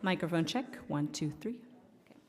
Microphone check. 1, 2, 3. Okay.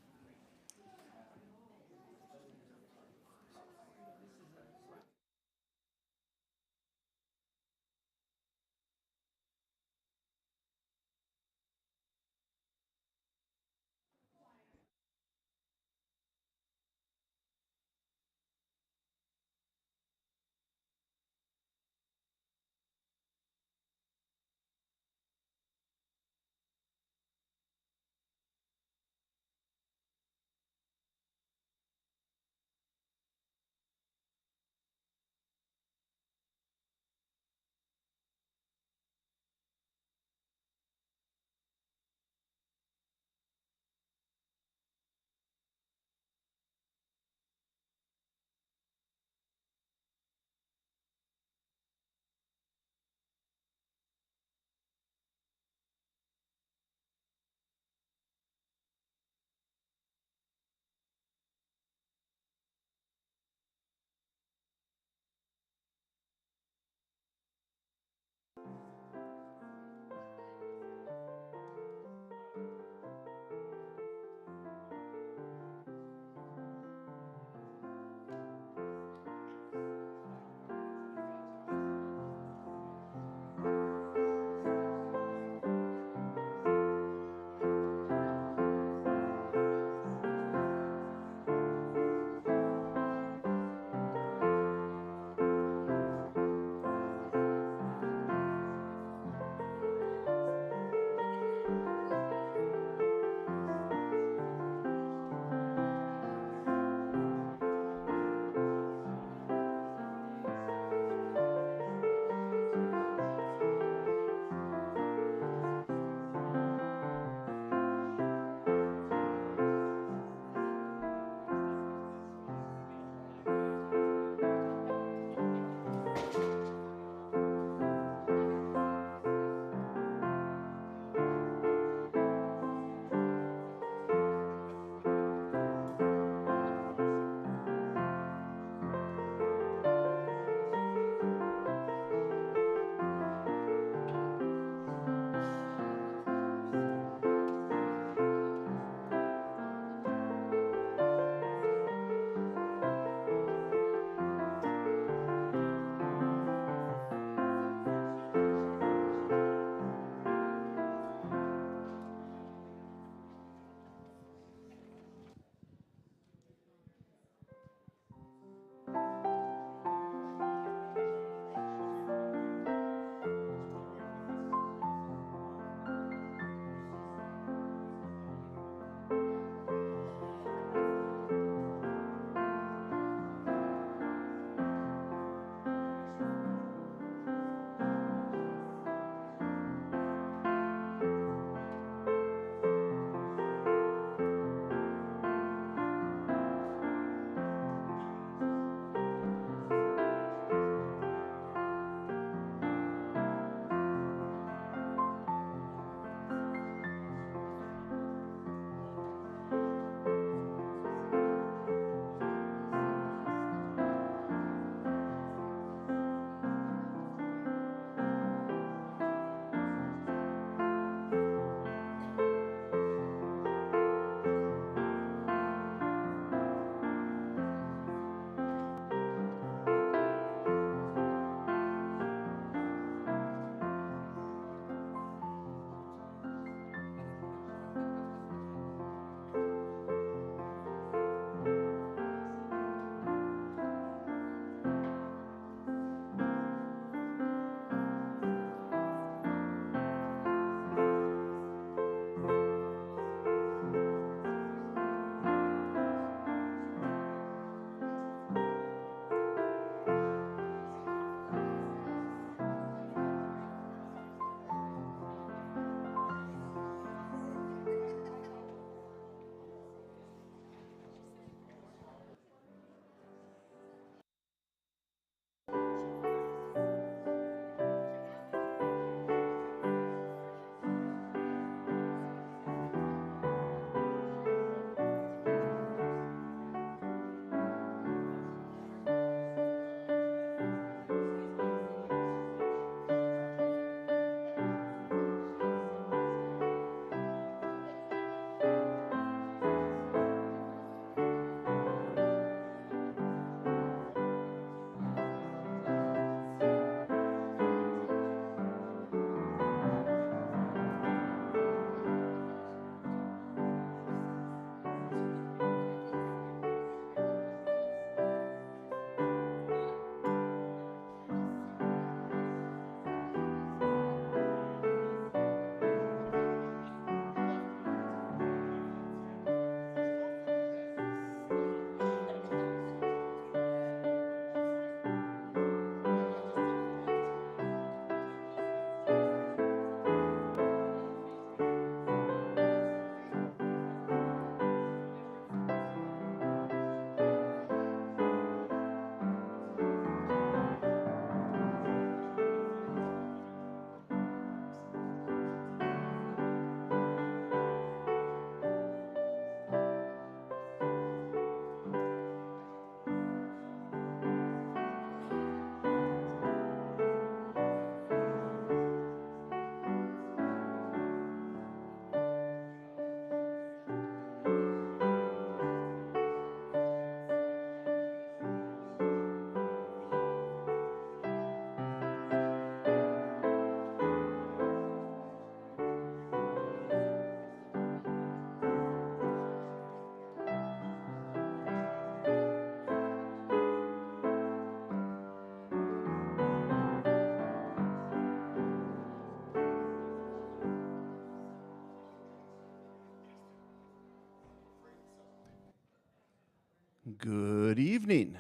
Good evening.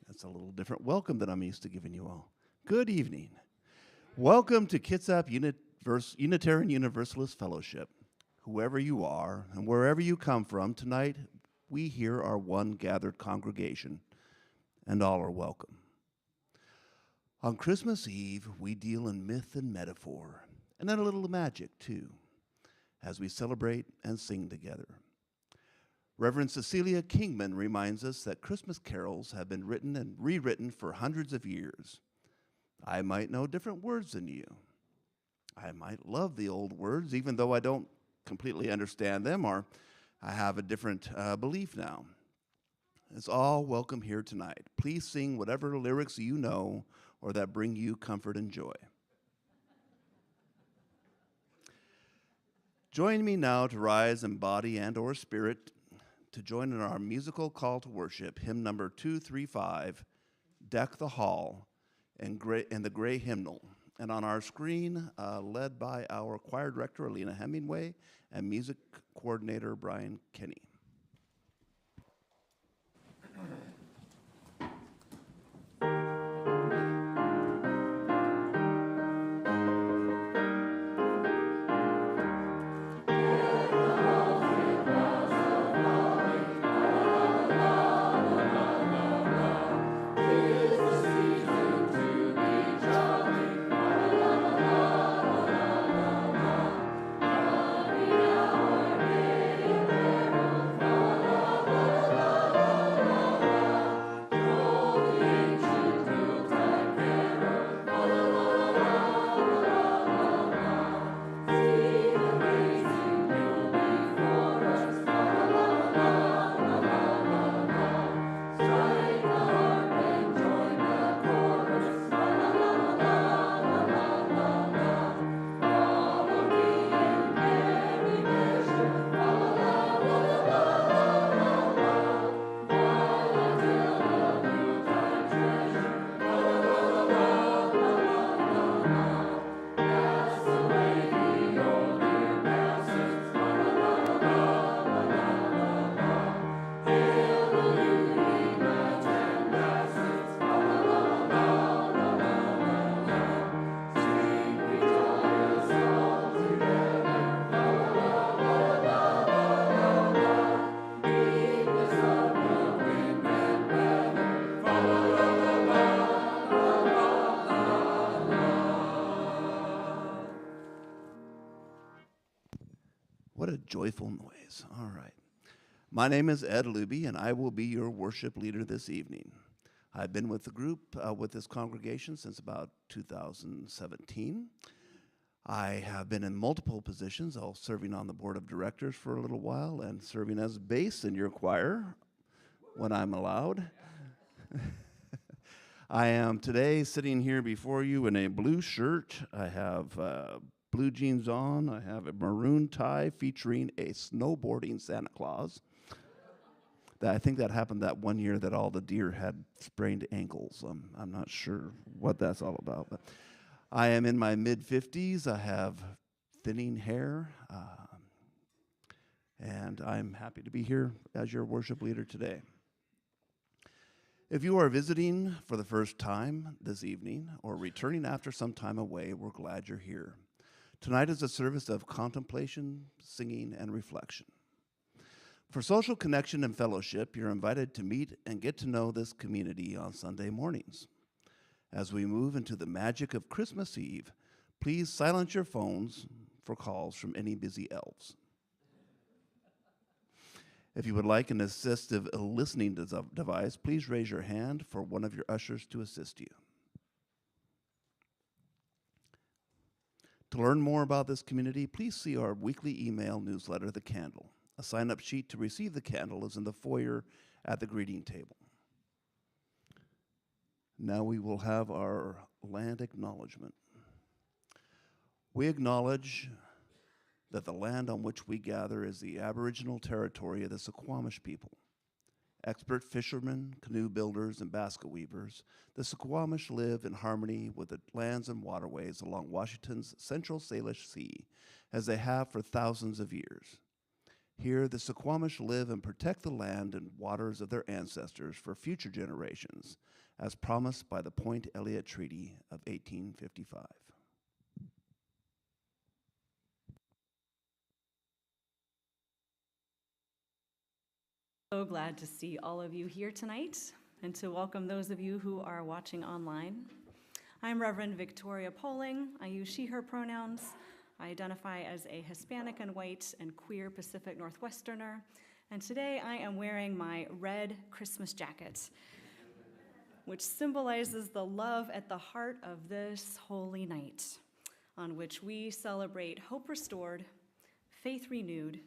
That's a little different welcome than I'm used to giving you all. Good evening. Welcome to Kitsap Unitarian Universalist Fellowship. Whoever you are and wherever you come from, tonight we here are one gathered congregation, and all are welcome. On Christmas Eve, we deal in myth and metaphor, and then a little magic too, as we celebrate and sing together. Reverend Cecilia Kingman reminds us that Christmas carols have been written and rewritten for hundreds of years. I might know different words than you. I might love the old words, even though I don't completely understand them, or I have a different belief now. It's all welcome here tonight. Please sing whatever lyrics you know or that bring you comfort and joy. Join me now to rise in body and or spirit to join in our musical call to worship, hymn number 235, Deck the Hall, and the Gray Hymnal. And on our screen, led by our choir director, Alina Hemingway, and music coordinator, Brian Kinney. What a joyful noise. All right. My name is Ed Luby, and I will be your worship leader this evening. I've been with the group, with this congregation since about 2017. I have been in multiple positions, all serving on the board of directors for a little while and serving as bass in your choir when I'm allowed. I am today sitting here before you in a blue shirt. I have blue jeans on. I have a maroon tie featuring a snowboarding Santa Claus. I think that happened that one year that all the deer had sprained ankles. I'm not sure what that's all about. But I am in my mid-50s. I have thinning hair. And I'm happy to be here as your worship leader today. If you are visiting for the first time this evening or returning after some time away, we're glad you're here. Tonight is a service of contemplation, singing, and reflection. For social connection and fellowship, you're invited to meet and get to know this community on Sunday mornings. As we move into the magic of Christmas Eve, please silence your phones for calls from any busy elves. If you would like an assistive listening device, please raise your hand for one of your ushers to assist you. To learn more about this community, please see our weekly email newsletter, The Candle. A sign-up sheet to receive the candle is in the foyer at the greeting table. Now we will have our land acknowledgement. We acknowledge that the land on which we gather is the Aboriginal territory of the Suquamish people. Expert fishermen, canoe builders, and basket weavers, the Suquamish live in harmony with the lands and waterways along Washington's Central Salish Sea, as they have for thousands of years. Here, the Suquamish live and protect the land and waters of their ancestors for future generations, as promised by the Point Elliott Treaty of 1855. So glad to see all of you here tonight and to welcome those of you who are watching online. I'm Reverend Victoria Poling. I use she, her pronouns. I identify as a Hispanic and white and queer Pacific Northwesterner. And today I am wearing my red Christmas jacket, which symbolizes the love at the heart of this holy night, on which we celebrate hope restored, faith renewed,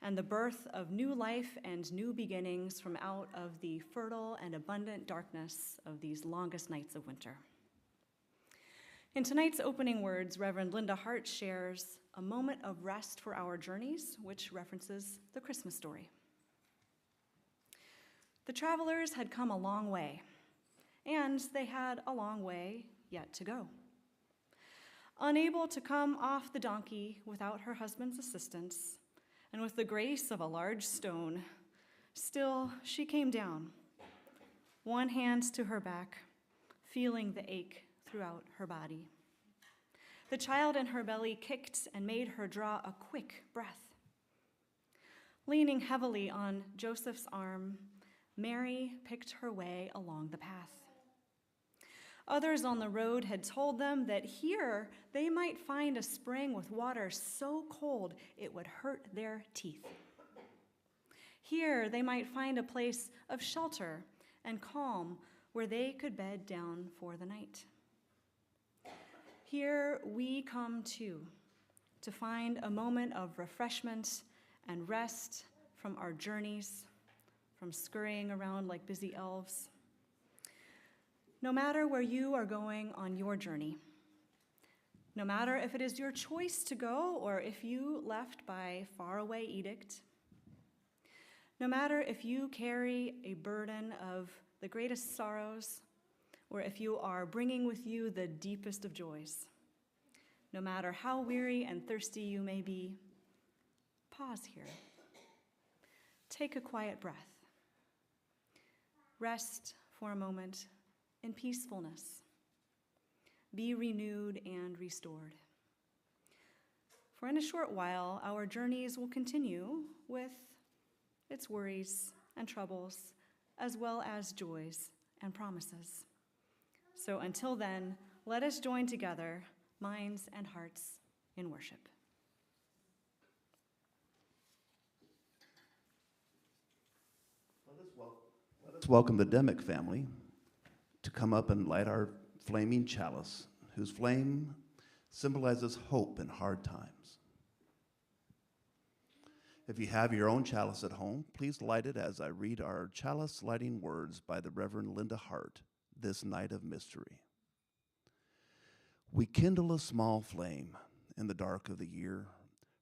and the birth of new life and new beginnings from out of the fertile and abundant darkness of these longest nights of winter. In tonight's opening words, Reverend Linda Hart shares a moment of rest for our journeys, which references the Christmas story. The travelers had come a long way, and they had a long way yet to go. Unable to come off the donkey without her husband's assistance, and with the grace of a large stone, still she came down, one hand to her back, feeling the ache throughout her body. The child in her belly kicked and made her draw a quick breath. Leaning heavily on Joseph's arm, Mary picked her way along the path. Others on the road had told them that here they might find a spring with water so cold it would hurt their teeth. Here they might find a place of shelter and calm where they could bed down for the night. Here we come too, to find a moment of refreshment and rest from our journeys, from scurrying around like busy elves. No matter where you are going on your journey, no matter if it is your choice to go or if you left by faraway edict, no matter if you carry a burden of the greatest sorrows or if you are bringing with you the deepest of joys, no matter how weary and thirsty you may be, pause here. Take a quiet breath. Rest for a moment in peacefulness. Be renewed and restored. For in a short while, our journeys will continue with its worries and troubles, as well as joys and promises. So until then, let us join together, minds and hearts, in worship. Let us welcome the Demick family to come up and light our flaming chalice, whose flame symbolizes hope in hard times. If you have your own chalice at home, please light it as I read our chalice lighting words by the Reverend Linda Hart, this night of mystery. We kindle a small flame in the dark of the year,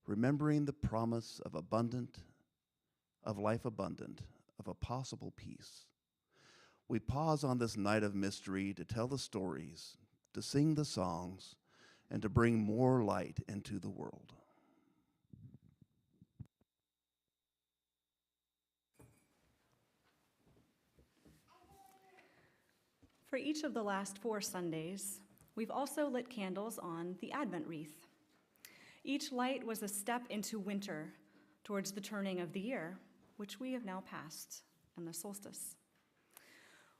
remembering the promise of life abundant, of a possible peace. We pause on this night of mystery to tell the stories, to sing the songs, and to bring more light into the world. For each of the last 4 Sundays, we've also lit candles on the Advent wreath. Each light was a step into winter, towards the turning of the year, which we have now passed, and the solstice.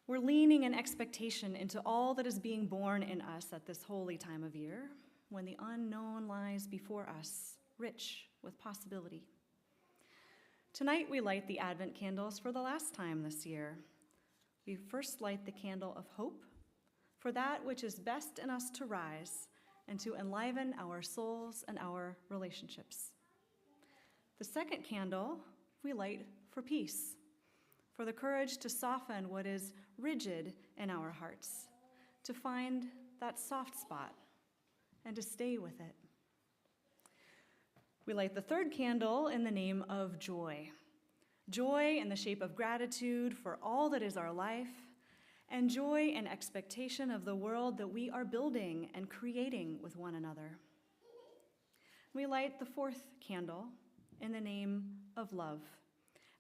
We're leaning in expectation into all that is being born in us at this holy time of year, when the unknown lies before us, rich with possibility. Tonight we light the Advent candles for the last time this year. We first light the candle of hope for that which is best in us to rise and to enliven our souls and our relationships. The second candle we light for peace, for the courage to soften what is rigid in our hearts, to find that soft spot and to stay with it. We light the third candle in the name of joy. Joy in the shape of gratitude for all that is our life, and joy in expectation of the world that we are building and creating with one another. We light the fourth candle in the name of love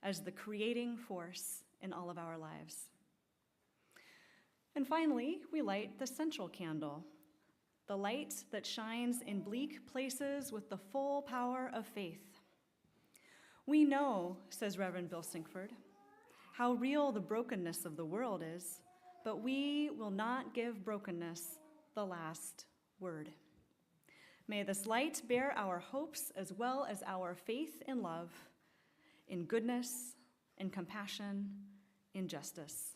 as the creating force in all of our lives. And finally, we light the central candle, the light that shines in bleak places with the full power of faith. We know, says Reverend Bill Sinkford, how real the brokenness of the world is, but we will not give brokenness the last word. May this light bear our hopes as well as our faith in love, in goodness, in compassion, in justice.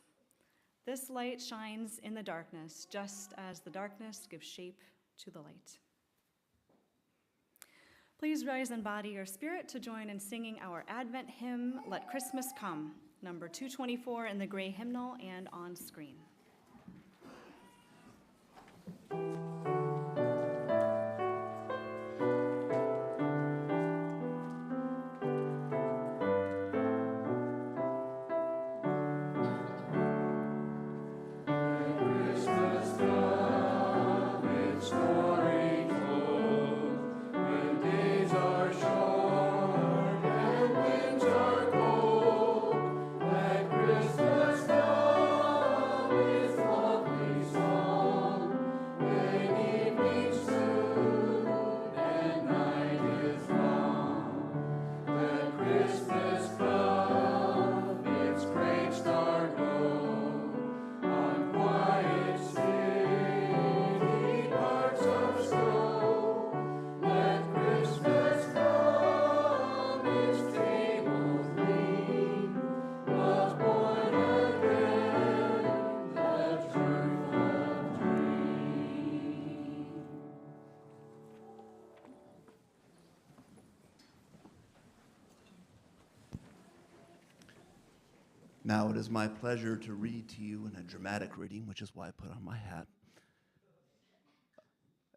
This light shines in the darkness, just as the darkness gives shape to the light. Please rise in body or spirit to join in singing our Advent hymn, Let Christmas Come, number 224 in the gray hymnal and on screen. Now it is my pleasure to read to you in a dramatic reading, which is why I put on my hat,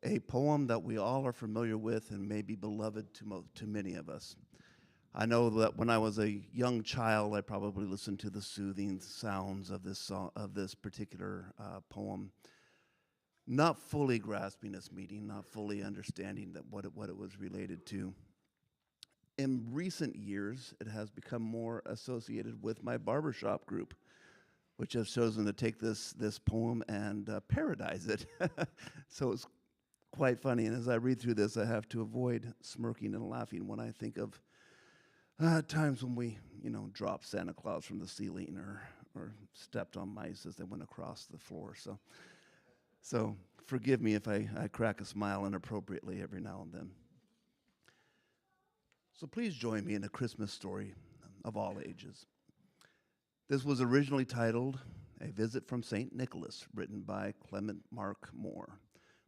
a poem that we all are familiar with and may be beloved to many of us. I know that when I was a young child, I probably listened to the soothing sounds of this particular poem, not fully grasping its meaning, not fully understanding what it was related to. In recent years, it has become more associated with my barbershop group, which has chosen to take this poem and parodize it. So it's quite funny, and as I read through this, I have to avoid smirking and laughing when I think of times when we, dropped Santa Claus from the ceiling or stepped on mice as they went across the floor. So forgive me if I crack a smile inappropriately every now and then. So please join me in a Christmas story of all ages. This was originally titled A Visit from St. Nicholas, written by Clement Mark Moore,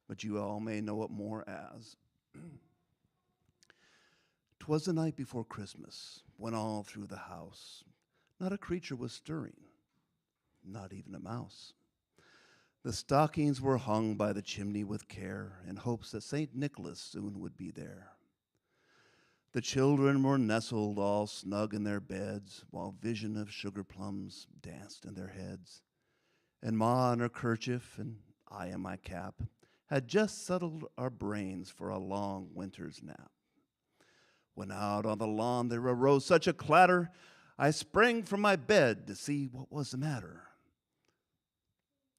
but you all may know it more as 'Twas the night before Christmas, when all through the house not a creature was stirring, not even a mouse. The stockings were hung by the chimney with care, in hopes that St. Nicholas soon would be there. The children were nestled all snug in their beds, while vision of sugar plums danced in their heads. And Ma in her kerchief and I in my cap had just settled our brains for a long winter's nap. When out on the lawn there arose such a clatter, I sprang from my bed to see what was the matter.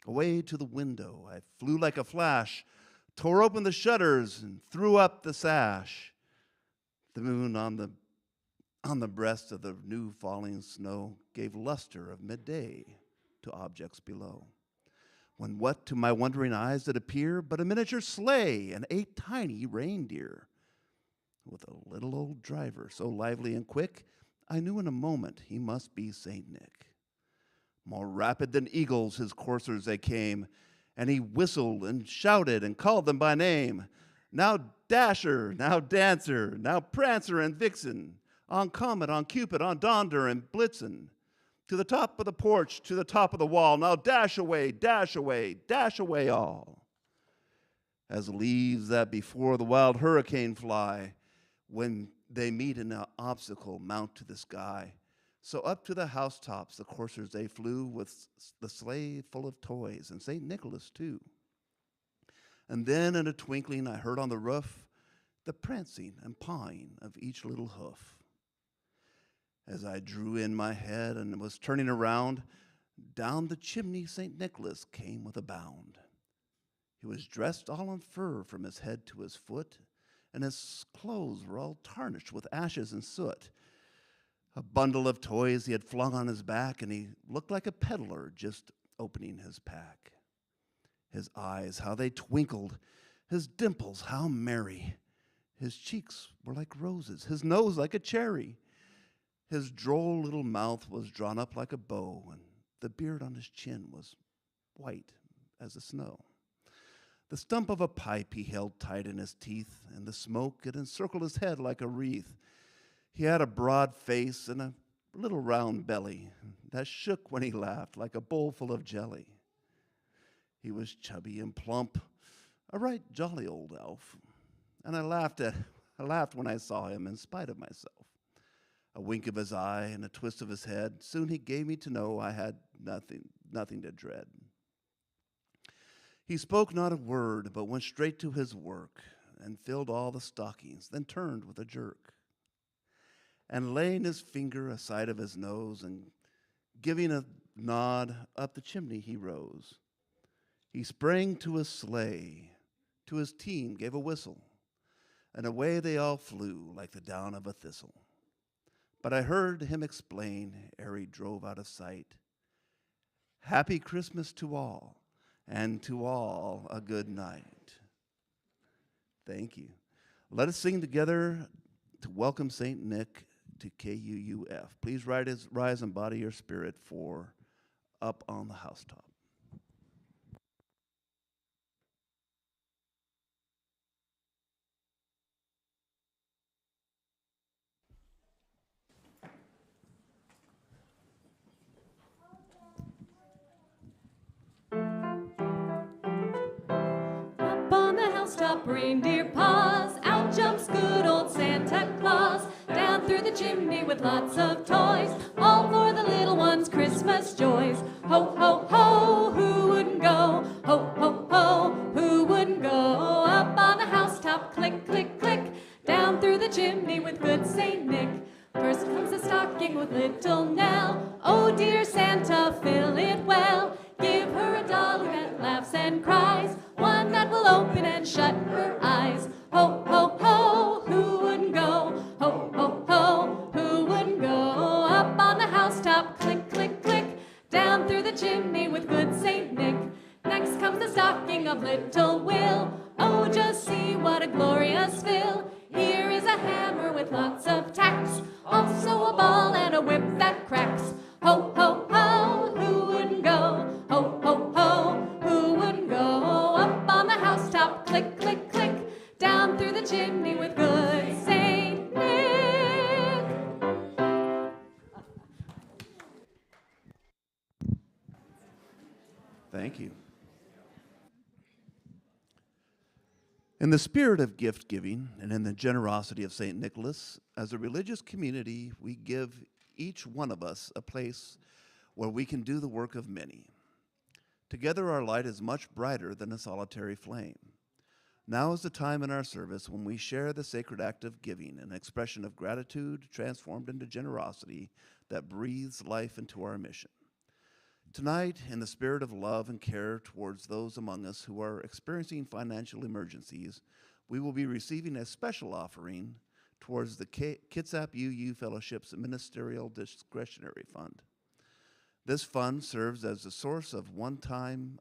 Away to the window I flew like a flash, tore open the shutters and threw up the sash. The moon on the breast of the new falling snow gave luster of midday to objects below. When what to my wondering eyes did appear but a miniature sleigh and 8 tiny reindeer, with a little old driver so lively and quick, I knew in a moment he must be Saint Nick. More rapid than eagles his coursers they came, and he whistled and shouted and called them by name. Now Dasher, now Dancer, now Prancer and Vixen, on Comet, on Cupid, on Donder and Blitzen, to the top of the porch, to the top of the wall, now dash away, dash away, dash away all. As leaves that before the wild hurricane fly, when they meet an obstacle mount to the sky, so up to the housetops the coursers they flew, with the sleigh full of toys, and St. Nicholas too. And then in a twinkling I heard on the roof the prancing and pawing of each little hoof. As I drew in my head and was turning around, down the chimney St. Nicholas came with a bound. He was dressed all in fur from his head to his foot, and his clothes were all tarnished with ashes and soot. A bundle of toys he had flung on his back, and he looked like a peddler just opening his pack. His eyes, how they twinkled, his dimples, how merry. His cheeks were like roses, his nose like a cherry. His droll little mouth was drawn up like a bow, and the beard on his chin was white as the snow. The stump of a pipe he held tight in his teeth, and the smoke it encircled his head like a wreath. He had a broad face and a little round belly that shook when he laughed like a bowl full of jelly. He was chubby and plump, a right jolly old elf, and I laughed when I saw him in spite of myself. A wink of his eye and a twist of his head, soon he gave me to know I had nothing to dread. He spoke not a word, but went straight to his work and filled all the stockings, then turned with a jerk. And laying his finger aside of his nose and giving a nod, up the chimney he rose. He sprang to his sleigh, to his team gave a whistle, and away they all flew like the down of a thistle. But I heard him explain, ere he drove out of sight, "Happy Christmas to all, and to all a good night." Thank you. Let us sing together to welcome St. Nick to KUUF. Please rise and body your spirit for Up on the Housetop. Up on the housetop, reindeer paws, out jumps good old Santa Claus, down through the chimney with lots of toys, all for the little ones' Christmas joys. Ho, ho, ho, who wouldn't go? Ho, ho, ho, who wouldn't go? Up on the housetop, click, click, click, down through the chimney with good Saint Nick. First comes the stocking with little Nell. Oh dear Santa, fill it well. Give her a dolly that laughs and cries, one that will open and shut her eyes. Ho, ho, ho, who wouldn't go? Ho, ho, ho, who wouldn't go? Up on the housetop, click, click, click, down through the chimney with good Saint Nick. Next comes the stocking of little Will. Oh, just see what a glorious fill. Here is a hammer with lots of tacks, also a ball and a whip that cracks. Ho, ho, ho, who wouldn't go? Ho, ho, ho, who wouldn't go? Up on the housetop, click, click, click, down through the chimney with good Saint Nick. Thank you. In the spirit of gift giving and in the generosity of St. Nicholas, as a religious community, we give each one of us a place where we can do the work of many. Together, our light is much brighter than a solitary flame. Now is the time in our service when we share the sacred act of giving, an expression of gratitude transformed into generosity that breathes life into our mission. Tonight, in the spirit of love and care towards those among us who are experiencing financial emergencies, we will be receiving a special offering towards the Kitsap UU Fellowship's Ministerial Discretionary Fund. This fund serves as a source of one-time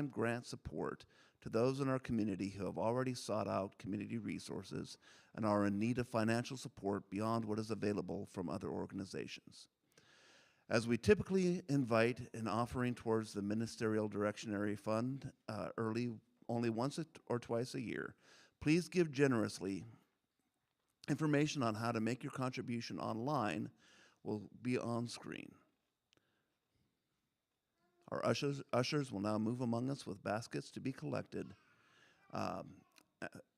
grant support to those in our community who have already sought out community resources and are in need of financial support beyond what is available from other organizations. As we typically invite an offering towards the Ministerial Directionary Fund only once or twice a year, please give generously. Information on how to make your contribution online will be on screen. Our ushers will now move among us with baskets to be collected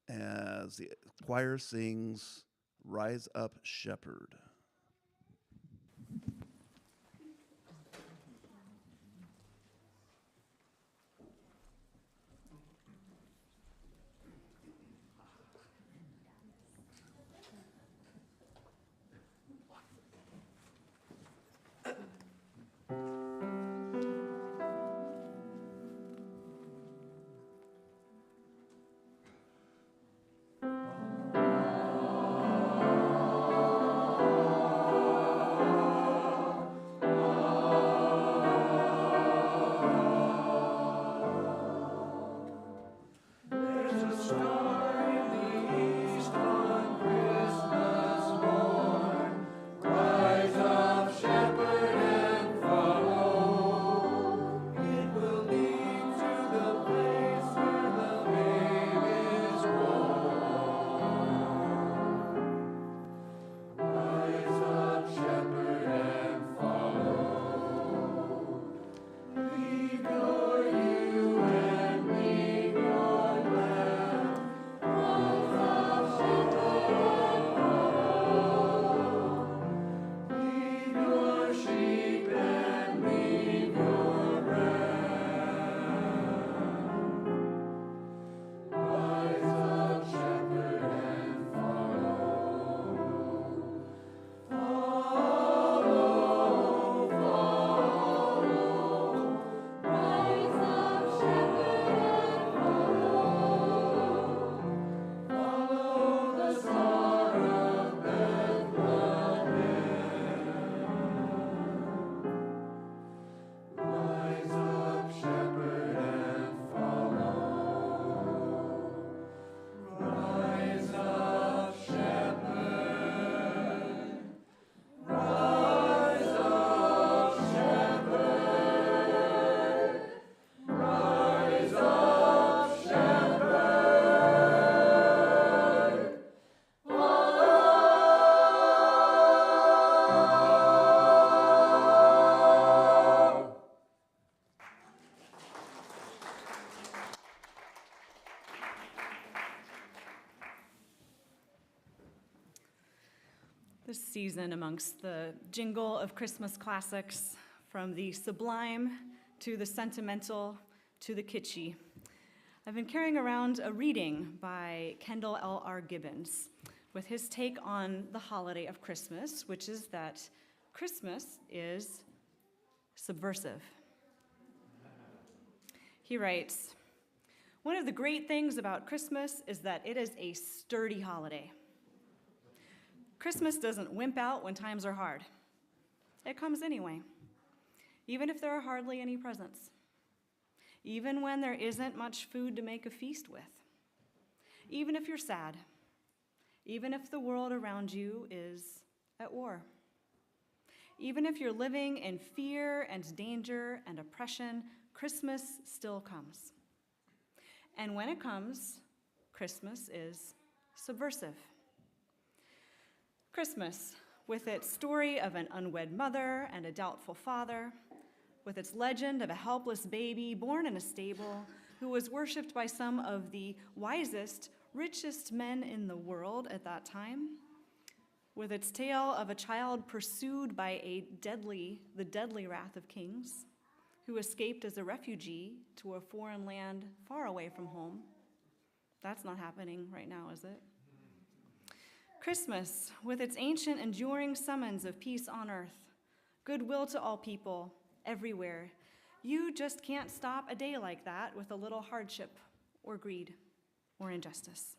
as the choir sings "Rise Up, Shepherd." this season amongst the jingle of Christmas classics, from the sublime to the sentimental to the kitschy. I've been carrying around a reading by Kendall L.R. Gibbons with his take on the holiday of Christmas, which is that Christmas is subversive. He writes, "One of the great things about Christmas is that it is a sturdy holiday. Christmas doesn't wimp out when times are hard. It comes anyway, even if there are hardly any presents, even when there isn't much food to make a feast with, even if you're sad, even if the world around you is at war, even if you're living in fear and danger and oppression, Christmas still comes. And when it comes, Christmas is subversive. Christmas, with its story of an unwed mother and a doubtful father, with its legend of a helpless baby born in a stable who was worshipped by some of the wisest, richest men in the world at that time, with its tale of a child pursued by the deadly wrath of kings, who escaped as a refugee to a foreign land far away from home. That's not happening right now, is it? Christmas, with its ancient, enduring summons of peace on earth, goodwill to all people, everywhere. You just can't stop a day like that with a little hardship or greed or injustice.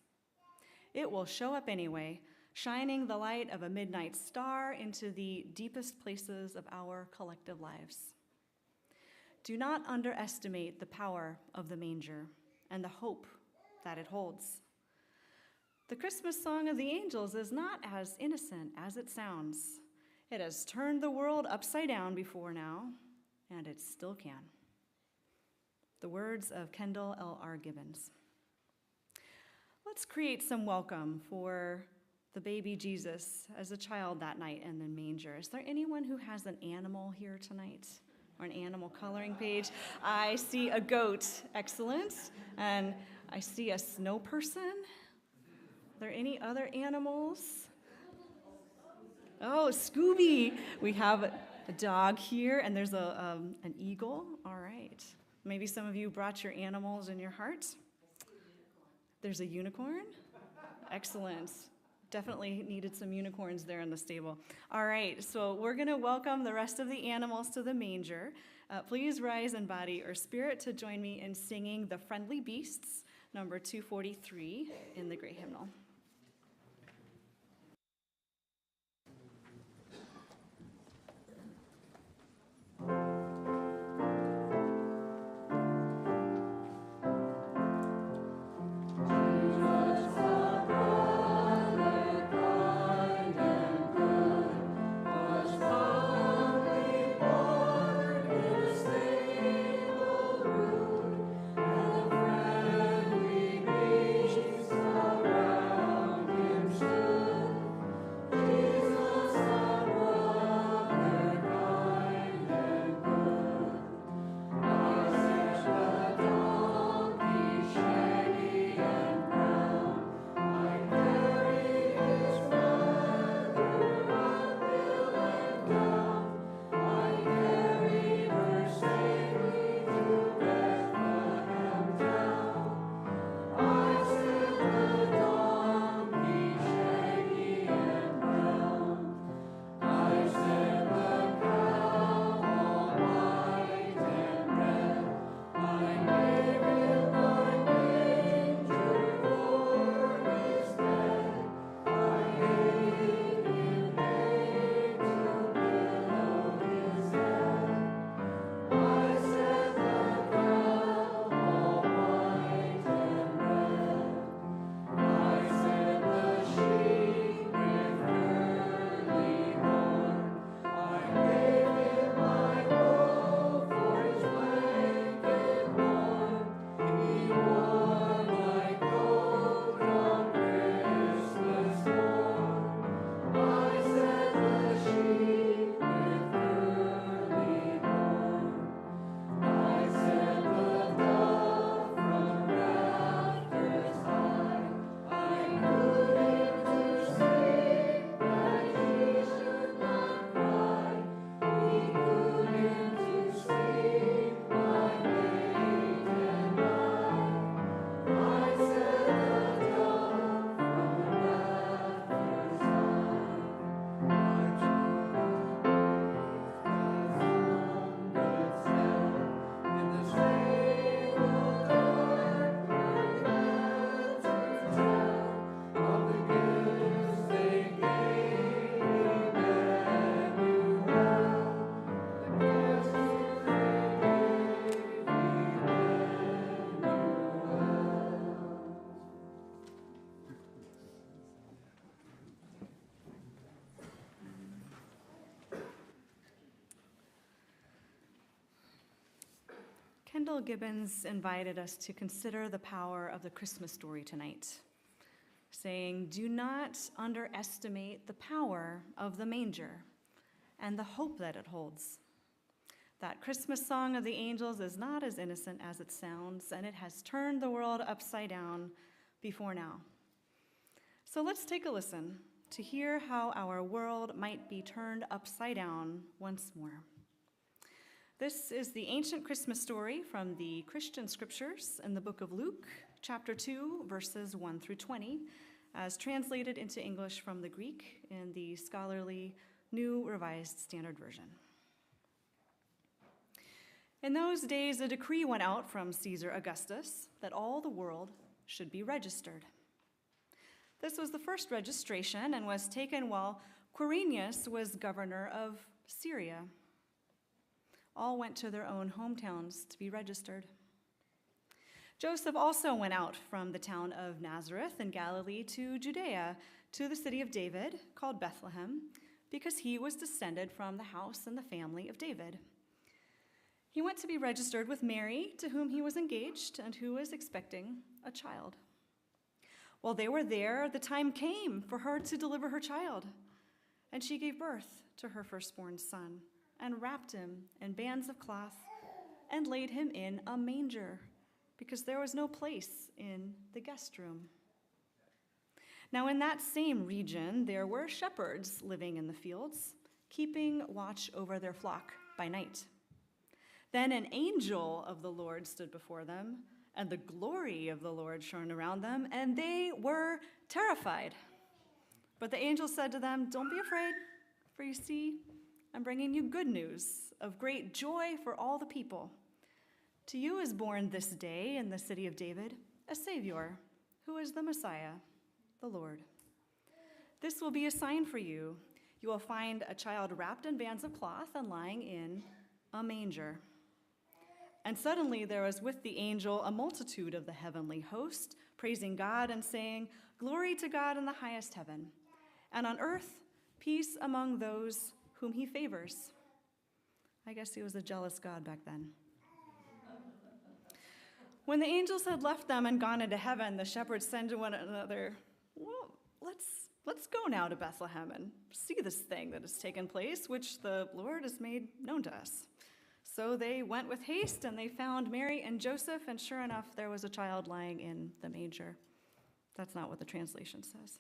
It will show up anyway, shining the light of a midnight star into the deepest places of our collective lives. Do not underestimate the power of the manger and the hope that it holds. The Christmas song of the angels is not as innocent as it sounds. It has turned the world upside down before now, and it still can." The words of Kendall L.R. Gibbons. Let's create some welcome for the baby Jesus as a child that night in the manger. Is there anyone who has an animal here tonight? Or an animal coloring page? I see a goat, excellent. And I see a snow person. Are there any other animals? Oh, Scooby. We have a dog here, and there's an eagle. All right. Maybe some of you brought your animals in your heart. There's a unicorn. Excellent. Definitely needed some unicorns there in the stable. All right, so we're going to welcome the rest of the animals to the manger. Please rise in body or spirit to join me in singing The Friendly Beasts, number 243 in the Great Hymnal. Friendly beasts around. Kendall Gibbons invited us to consider the power of the Christmas story tonight, saying, do not underestimate the power of the manger and the hope that it holds. That Christmas song of the angels is not as innocent as it sounds, and it has turned the world upside down before now. So let's take a listen to hear how our world might be turned upside down once more. This is the ancient Christmas story from the Christian scriptures in the book of Luke, chapter 2, verses 1 through 20, as translated into English from the Greek in the scholarly New Revised Standard Version. In those days, a decree went out from Caesar Augustus that all the world should be registered. This was the first registration and was taken while Quirinius was governor of Syria. All went to their own hometowns to be registered. Joseph also went out from the town of Nazareth in Galilee to Judea, to the city of David, called Bethlehem, because he was descended from the house and the family of David. He went to be registered with Mary, to whom he was engaged and who was expecting a child. While they were there, the time came for her to deliver her child, and she gave birth to her firstborn son and wrapped him in bands of cloth and laid him in a manger, because there was no place in the guest room. Now in that same region, there were shepherds living in the fields, keeping watch over their flock by night. Then an angel of the Lord stood before them, and the glory of the Lord shone around them, and they were terrified. But the angel said to them, don't be afraid, for you see, I'm bringing you good news of great joy for all the people. To you is born this day in the city of David a Savior, who is the Messiah, the Lord. This will be a sign for you. You will find a child wrapped in bands of cloth and lying in a manger. And suddenly there was with the angel a multitude of the heavenly host, praising God and saying, glory to God in the highest heaven, and on earth peace among those whom he favors. I guess he was a jealous God back then. When the angels had left them and gone into heaven, the shepherds said to one another, well, let's go now to Bethlehem and see this thing that has taken place, which the Lord has made known to us. So they went with haste, and they found Mary and Joseph, and sure enough, there was a child lying in the manger. That's not what the translation says.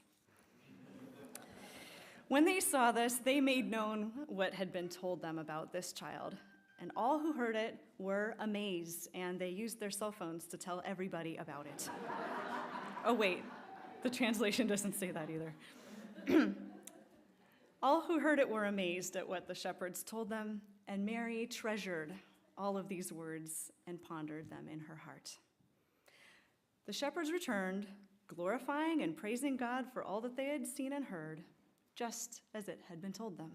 When they saw this, they made known what had been told them about this child, and all who heard it were amazed, and they used their cell phones to tell everybody about it. Oh, wait, the translation doesn't say that either. All who heard it were amazed at what the shepherds told them, and Mary treasured all of these words and pondered them in her heart. The shepherds returned, glorifying and praising God for all that they had seen and heard, just as it had been told them.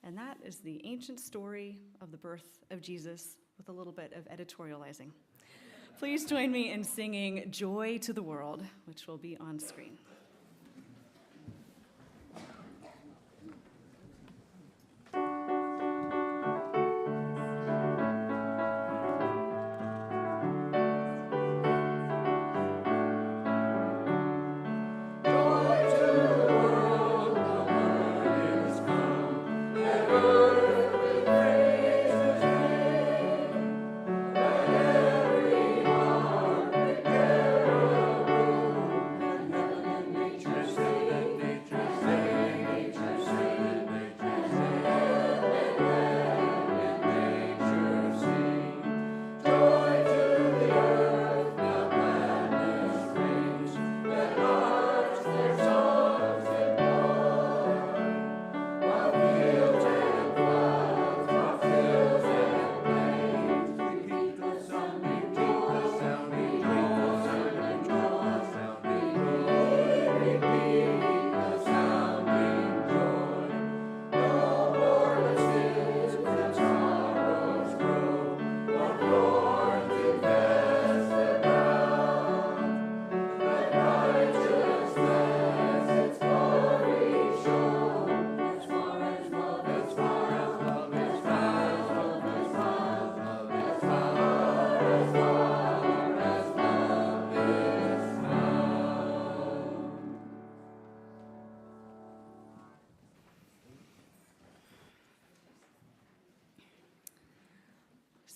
And that is the ancient story of the birth of Jesus with a little bit of editorializing. Please join me in singing Joy to the World, which will be on screen.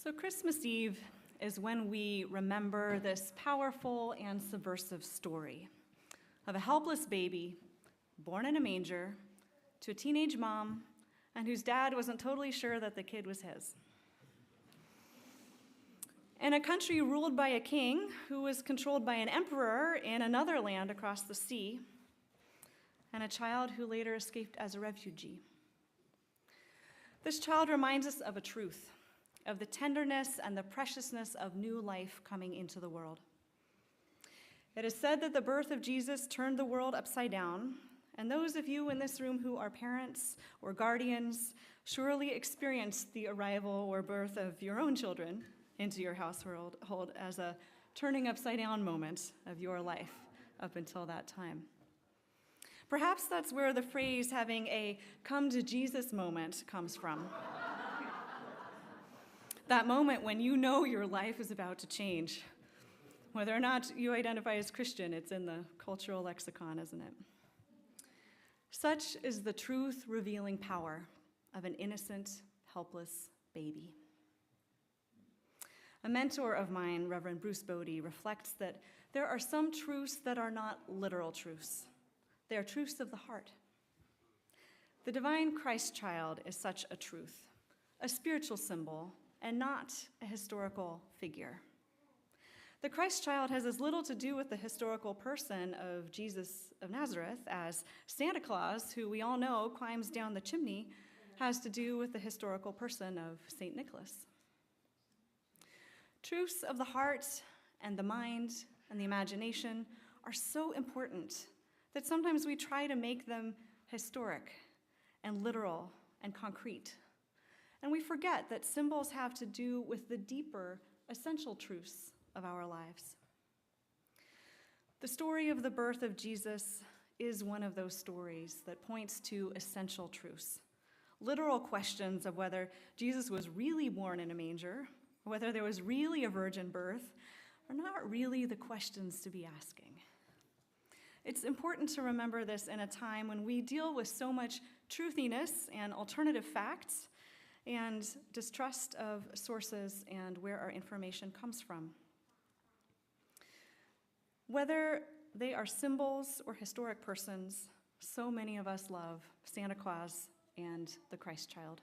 So Christmas Eve is when we remember this powerful and subversive story of a helpless baby born in a manger to a teenage mom and whose dad wasn't totally sure that the kid was his. In a country ruled by a king who was controlled by an emperor in another land across the sea, and a child who later escaped as a refugee. This child reminds us of a truth, of the tenderness and the preciousness of new life coming into the world. It is said that the birth of Jesus turned the world upside down, and those of you in this room who are parents or guardians surely experienced the arrival or birth of your own children into your household as a turning upside down moment of your life up until that time. Perhaps that's where the phrase having a come to Jesus moment comes from. That moment when you know your life is about to change. Whether or not you identify as Christian, it's in the cultural lexicon, isn't it? Such is the truth-revealing power of an innocent, helpless baby. A mentor of mine, Reverend Bruce Bodie, reflects that there are some truths that are not literal truths. They are truths of the heart. The divine Christ child is such a truth, a spiritual symbol, and not a historical figure. The Christ child has as little to do with the historical person of Jesus of Nazareth as Santa Claus, who we all know climbs down the chimney, has to do with the historical person of St. Nicholas. Truths of the heart and the mind and the imagination are so important that sometimes we try to make them historic and literal and concrete. And we forget that symbols have to do with the deeper, essential truths of our lives. The story of the birth of Jesus is one of those stories that points to essential truths. Literal questions of whether Jesus was really born in a manger, whether there was really a virgin birth, are not really the questions to be asking. It's important to remember this in a time when we deal with so much truthiness and alternative facts and distrust of sources and where our information comes from. Whether they are symbols or historic persons, so many of us love Santa Claus and the Christ child.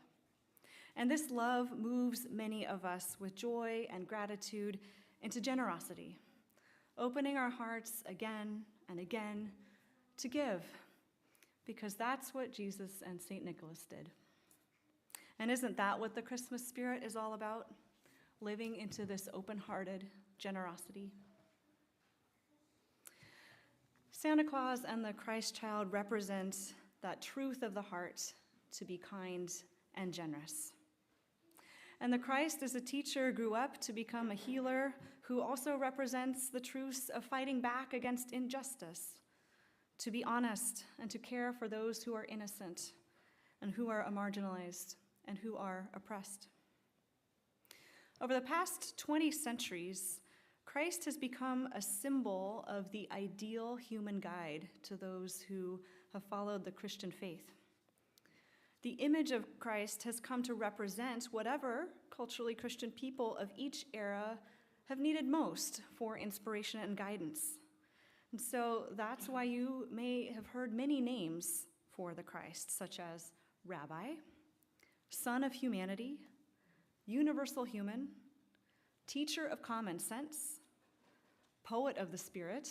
And this love moves many of us with joy and gratitude into generosity, opening our hearts again and again to give, because that's what Jesus and St. Nicholas did. And isn't that what the Christmas spirit is all about? Living into this open-hearted generosity. Santa Claus and the Christ child represent that truth of the heart to be kind and generous. And the Christ, as a teacher, grew up to become a healer who also represents the truths of fighting back against injustice, to be honest and to care for those who are innocent and who are marginalized and who are oppressed. Over the past 20 centuries, Christ has become a symbol of the ideal human guide to those who have followed the Christian faith. The image of Christ has come to represent whatever culturally Christian people of each era have needed most for inspiration and guidance. And so that's why you may have heard many names for the Christ, such as Rabbi, Son of Humanity, Universal Human, Teacher of Common Sense, Poet of the Spirit,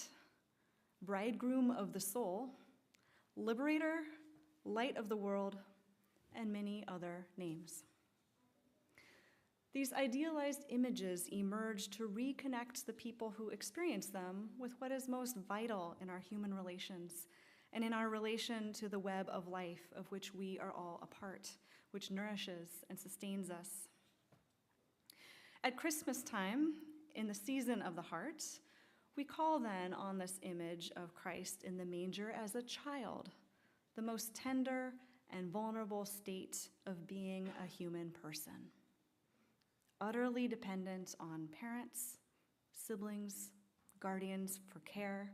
Bridegroom of the Soul, Liberator, Light of the World, and many other names. These idealized images emerge to reconnect the people who experience them with what is most vital in our human relations and in our relation to the web of life of which we are all a part, which nourishes and sustains us. At Christmas time, in the season of the heart, we call then on this image of Christ in the manger as a child, the most tender and vulnerable state of being a human person, utterly dependent on parents, siblings, guardians for care,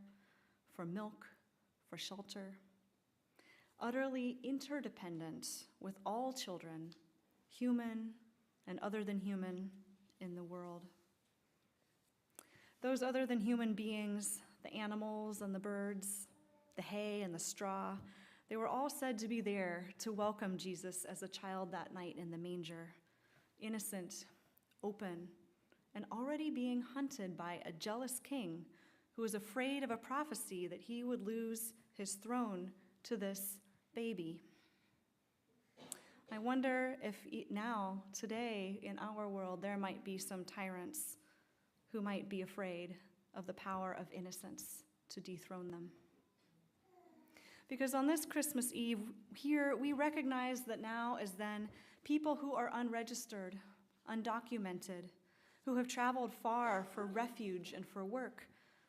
for milk, for shelter, utterly interdependent with all children, human and other than human, in the world. Those other than human beings, the animals and the birds, the hay and the straw, they were all said to be there to welcome Jesus as a child that night in the manger, innocent, open, and already being hunted by a jealous king who was afraid of a prophecy that he would lose his throne to this baby. I wonder if now, today, in our world, there might be some tyrants who might be afraid of the power of innocence to dethrone them. Because on this Christmas Eve, here we recognize that now as then, people who are unregistered, undocumented, who have traveled far for refuge and for work,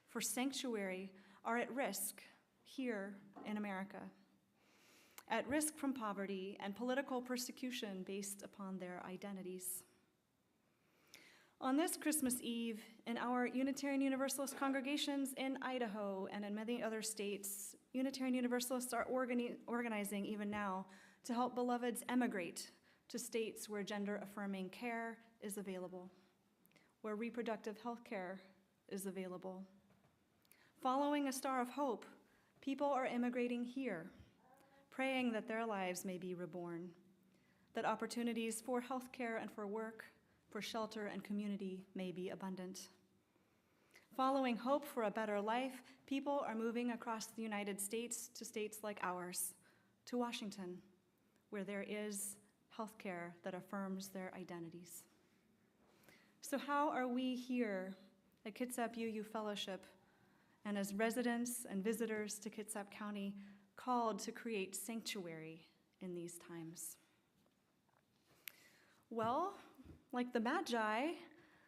for sanctuary, are at risk here in America. At risk from poverty and political persecution based upon their identities. On this Christmas Eve, in our Unitarian Universalist congregations in Idaho and in many other states, Unitarian Universalists are organizing even now to help beloveds emigrate to states where gender-affirming care is available, where reproductive health care is available. Following a star of hope, people are immigrating here, praying that their lives may be reborn, that opportunities for health care and for work, for shelter and community may be abundant. Following hope for a better life, people are moving across the United States to states like ours, to Washington, where there is health care that affirms their identities. So how are we here at Kitsap UU Fellowship and as residents and visitors to Kitsap County called to create sanctuary in these times? Well, like the Magi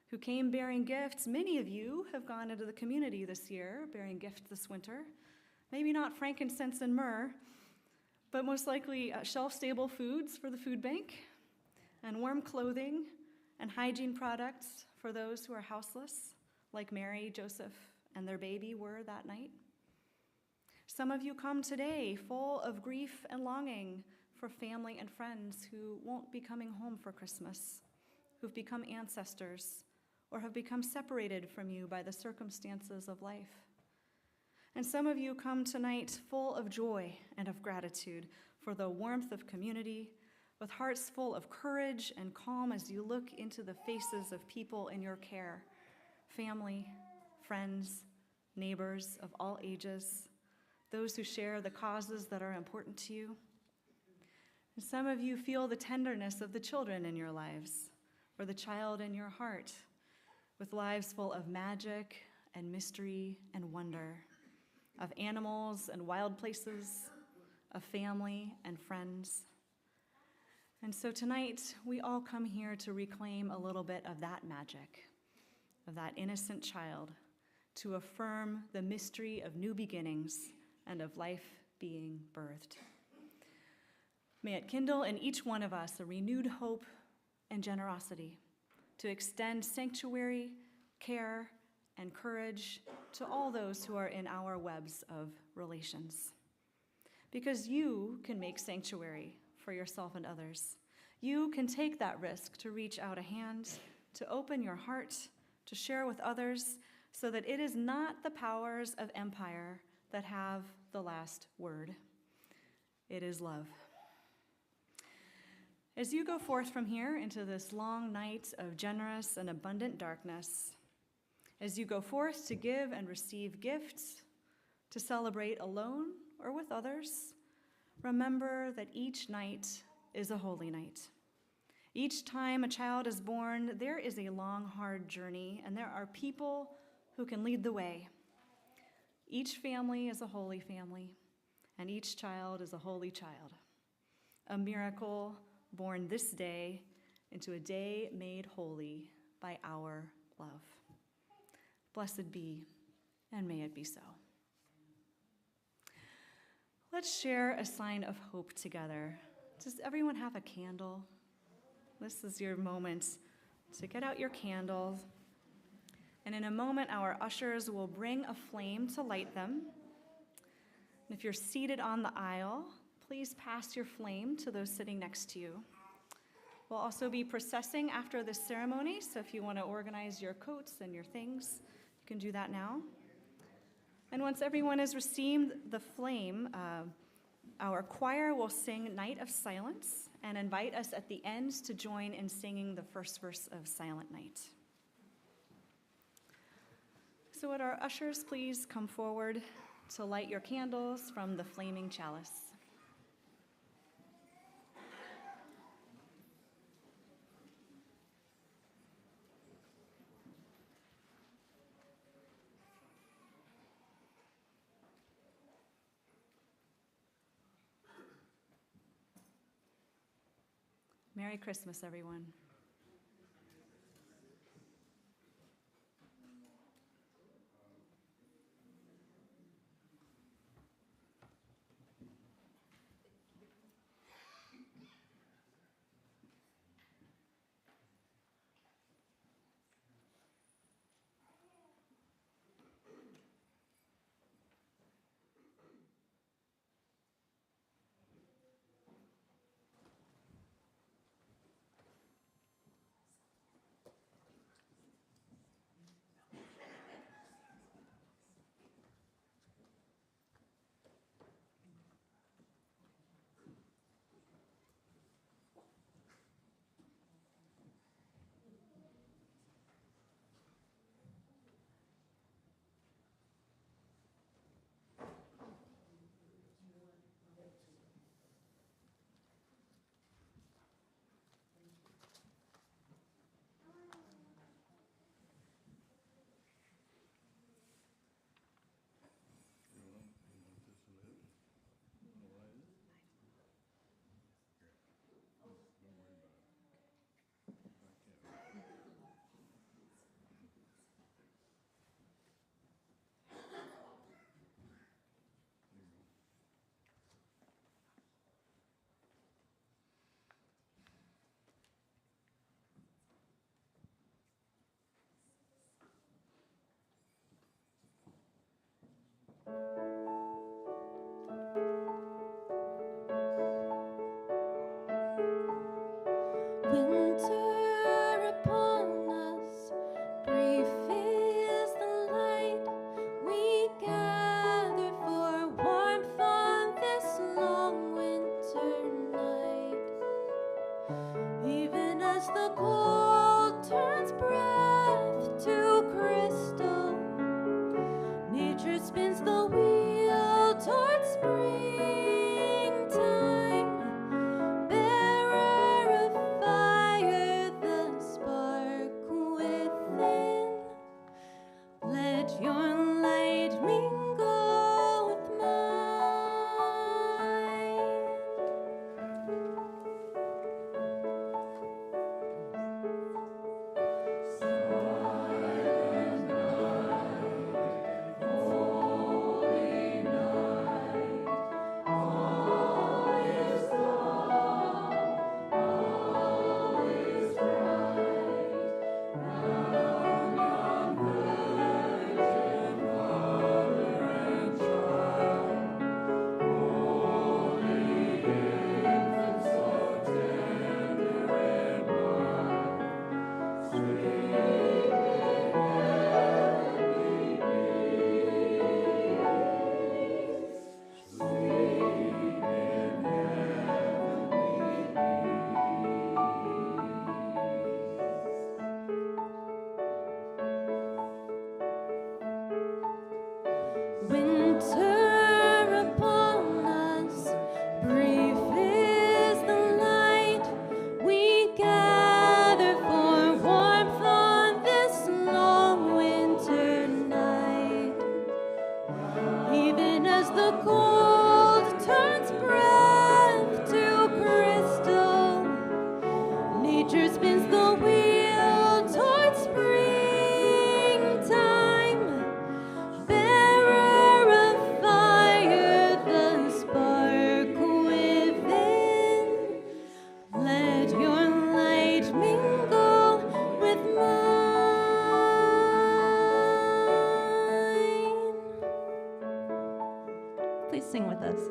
who came bearing gifts, many of you have gone into the community this year bearing gifts this winter. Maybe not frankincense and myrrh, but most likely shelf-stable foods for the food bank, and warm clothing and hygiene products for those who are houseless, like Mary, Joseph, and their baby were that night. Some of you come today full of grief and longing for family and friends who won't be coming home for Christmas, who've become ancestors, or have become separated from you by the circumstances of life. And some of you come tonight full of joy and of gratitude for the warmth of community, with hearts full of courage and calm as you look into the faces of people in your care, family, friends, neighbors of all ages, those who share the causes that are important to you. And some of you feel the tenderness of the children in your lives, or the child in your heart, with lives full of magic and mystery and wonder, of animals and wild places, of family and friends. And so tonight, we all come here to reclaim a little bit of that magic, of that innocent child, to affirm the mystery of new beginnings and of life being birthed. May it kindle in each one of us a renewed hope and generosity to extend sanctuary, care, and courage to all those who are in our webs of relations. Because you can make sanctuary for yourself and others. You can take that risk to reach out a hand, to open your heart, to share with others, so that it is not the powers of empire that have the last word. It is love. As you go forth from here into this long night of generous and abundant darkness, as you go forth to give and receive gifts, to celebrate alone or with others, remember that each night is a holy night. Each time a child is born, there is a long, hard journey, and there are people who can lead the way. Each family is a holy family, and each child is a holy child. A miracle born this day into a day made holy by our love. Blessed be, and may it be so. Let's share a sign of hope together. Does everyone have a candle? This is your moment to get out your candles. And in a moment, our ushers will bring a flame to light them. And if you're seated on the aisle, please pass your flame to those sitting next to you. We'll also be processing after this ceremony, so if you want to organize your coats and your things, you can do that now. And once everyone has received the flame, our choir will sing Night of Silence and invite us at the end to join in singing the first verse of Silent Night. So would our ushers please come forward to light your candles from the flaming chalice. Merry Christmas, everyone. Winter upon us, brief is the light. We gather for warmth on this long winter night. Even as the cold turns breath to crystal, nature spins the wheel towards springtime. Bearer of fire, the spark within. Let your light mingle with mine. Winter upon us, brief is the light. We gather for warmth on this long winter night. Even as the cold turns breath to crystal, nature spins the wheel towards springtime. Bearer of fire, the spark within. Let your light mingle with mine. Please sing with us.